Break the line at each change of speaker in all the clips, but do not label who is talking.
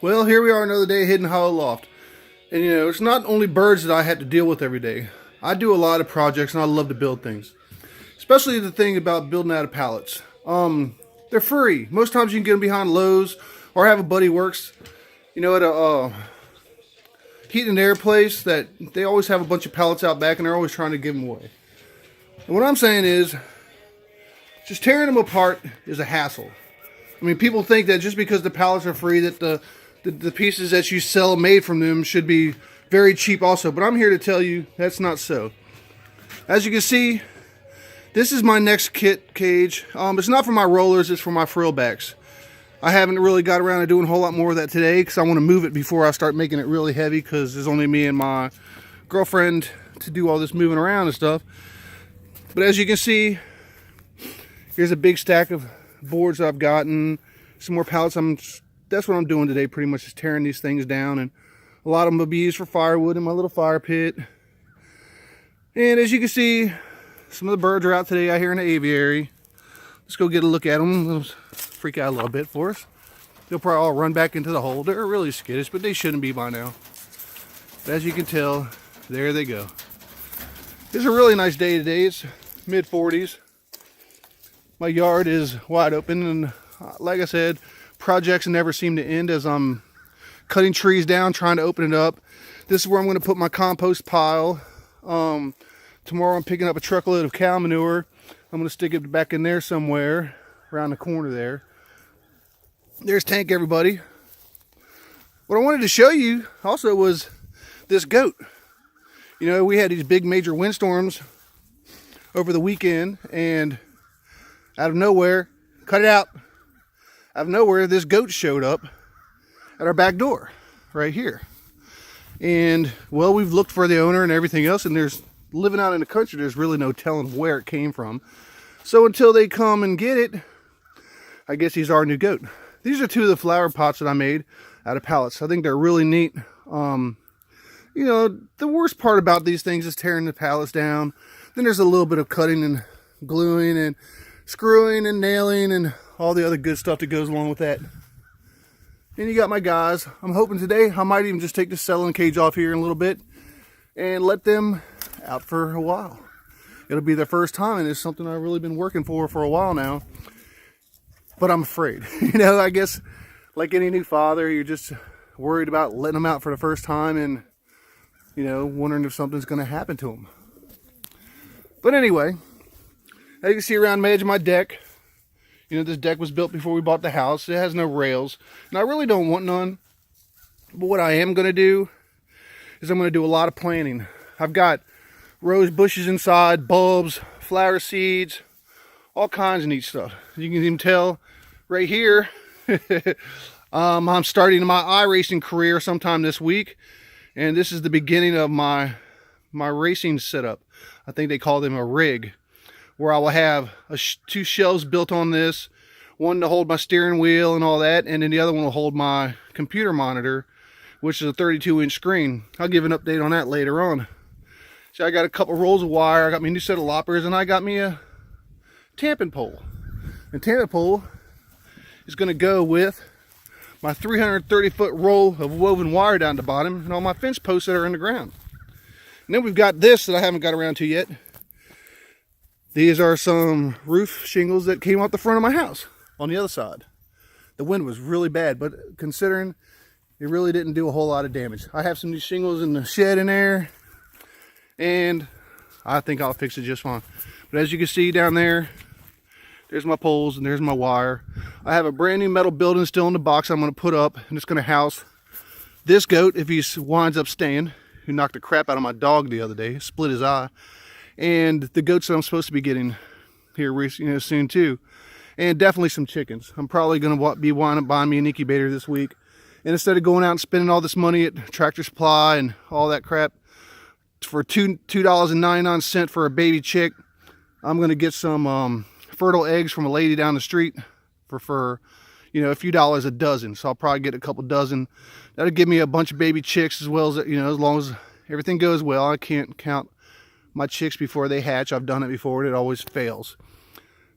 Well, here we are another day hidden hollow loft. And it's not only birds that I had to deal with every day. I do a lot of projects and I love to build things. Especially the thing about building out of pallets. They're free. Most times you can get them behind Lowe's or have a buddy works, at a heat and air place that they always have a bunch of pallets out back and they're always trying to give them away. And what I'm saying is, just tearing them apart is a hassle. I mean, people think that just because the pallets are free that the pieces that you sell made from them should be very cheap also. But I'm here to tell you that's not so. As you can see, this is my next kit cage. It's not for my rollers, it's for my frill backs. I haven't really got around to doing a whole lot more of that today because I want to move it before I start making it really heavy, because there's only me and my girlfriend to do all this moving around and stuff. But as you can see, here's a big stack of boards I've gotten, some more pallets. That's what I'm doing today, pretty much, just tearing these things down, and a lot of them will be used for firewood in my little fire pit. And as you can see, some of the birds are out today out here in the aviary. Let's go get a look at them. They'll freak out a little bit for us. They'll probably all run back into the hole. They're really skittish, but they shouldn't be by now. But as you can tell, there they go. It's a really nice day today. It's mid-40s. My yard is wide open, and like I said, projects never seem to end as I'm cutting trees down, trying to open it up. This is where I'm going to put my compost pile. Tomorrow I'm picking up a truckload of cow manure. I'm going to stick it back in there somewhere around the corner there. There's Tank, everybody. What I wanted to show you also was this goat. We had these big major windstorms over the weekend, and out of nowhere, cut it out. Out of nowhere, this goat showed up at our back door, right here. And, well, we've looked for the owner and everything else, and there's, living out in the country, there's really no telling where it came from. So until they come and get it, I guess he's our new goat. These are two of the flower pots that I made out of pallets. I think they're really neat. The worst part about these things is tearing the pallets down. Then there's a little bit of cutting and gluing and screwing and nailing and all the other good stuff that goes along with that. And you got my guys. I'm hoping today I might even just take the settling cage off here in a little bit and let them out for a while. It'll be their first time, and it's something I've really been working for a while now. But I'm afraid. I guess like any new father, you're just worried about letting them out for the first time and, wondering if something's going to happen to them. But anyway, as you can see around the edge of my deck, this deck was built before we bought the house. It has no rails, and I really don't want none. But what I am going to do is I'm going to do a lot of planting. I've got rose bushes inside, bulbs, flower seeds, all kinds of neat stuff. You can even tell right here, I'm starting my iRacing career sometime this week, and this is the beginning of my racing setup. I think they call them a rig, where I will have two shelves built on this, one to hold my steering wheel and all that, and then the other one will hold my computer monitor, which is a 32-inch screen. I'll give an update on that later on. So I got a couple rolls of wire, I got me a new set of loppers, and I got me a tampon pole. And tampon pole is going to go with my 330-foot roll of woven wire down the bottom and all my fence posts that are in the ground. And then we've got this that I haven't got around to yet. These are some roof shingles that came off the front of my house on the other side. The wind was really bad, but considering it really didn't do a whole lot of damage. I have some new shingles in the shed in there, and I think I'll fix it just fine. But as you can see down there, there's my poles and there's my wire. I have a brand new metal building still in the box I'm going to put up, and it's going to house this goat if he winds up staying, who knocked the crap out of my dog the other day, split his eye. And the goats that I'm supposed to be getting here soon too. And definitely some chickens. I'm probably going to be winding up buying me an incubator this week. And instead of going out and spending all this money at Tractor Supply and all that crap for $2.99 for a baby chick, I'm going to get some fertile eggs from a lady down the street for a few dollars a dozen. So I'll probably get a couple dozen. That'll give me a bunch of baby chicks, as well as, as long as everything goes well. I can't count my chicks before they hatch. I've done it before and it always fails.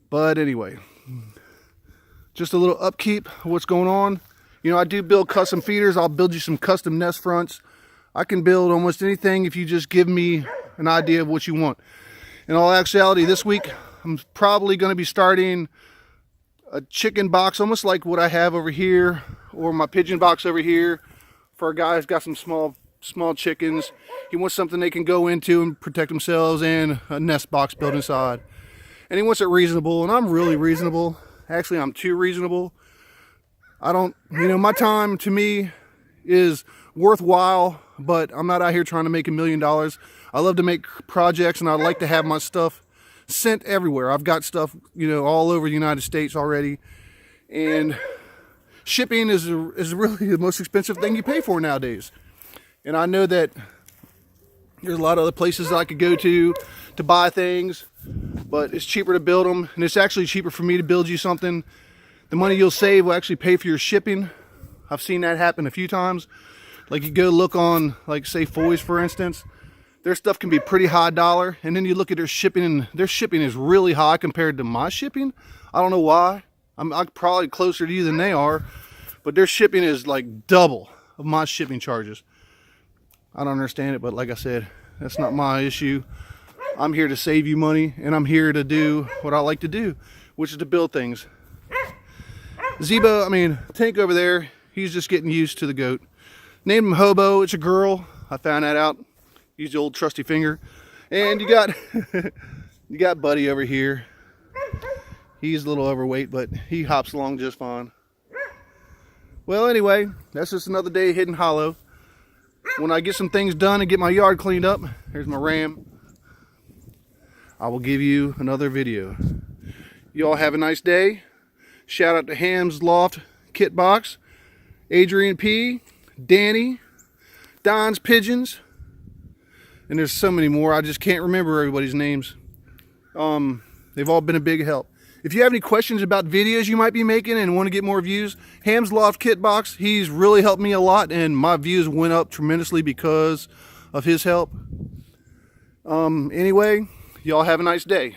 But anyway, just a little upkeep of what's going on. You know, I do build custom feeders. I'll build you some custom nest fronts. I can build almost anything if you just give me an idea of what you want. In all actuality, this week I'm probably going to be starting a chicken box, almost like what I have over here, or my pigeon box over here, for a guy who's got some small chickens. He wants something they can go into and protect themselves, and a nest box built inside. And he wants it reasonable, and I'm really reasonable. Actually, I'm too reasonable. I don't, you know, my time to me is worthwhile, but I'm not out here trying to make $1 million. I love to make projects, and I like to have my stuff sent everywhere. I've got stuff, you know, all over the United States already, and shipping is really the most expensive thing you pay for nowadays. And I know that there's a lot of other places that I could go to buy things, but it's cheaper to build them, and it's actually cheaper for me to build you something. The money you'll save will actually pay for your shipping. I've seen that happen a few times. Like, you go look on, like, say Foy's, for instance. Their stuff can be pretty high dollar, and then you look at their shipping, and their shipping is really high compared to my shipping. I don't know why. I'm probably closer to you than they are, but their shipping is like double of my shipping charges. I don't understand it, but like I said, that's not my issue. I'm here to save you money, and I'm here to do what I like to do, which is to build things. Tank over there, he's just getting used to the goat. Named him Hobo. It's a girl. I found that out. Use the old trusty finger. And you got you got Buddy over here. He's a little overweight, but he hops along just fine. Well, anyway, that's just another day Hidden Hollow. When I get some things done and get my yard cleaned up, here's my ram, I will give you another video. You all have a nice day. Shout out to Ham's Loft Kit Box, Adrian P, Danny, Don's Pigeons, and there's so many more. I just can't remember everybody's names. They've all been a big help. If you have any questions about videos you might be making and want to get more views, Ham's Loft Kit Box, he's really helped me a lot, and my views went up tremendously because of his help. Anyway, y'all have a nice day.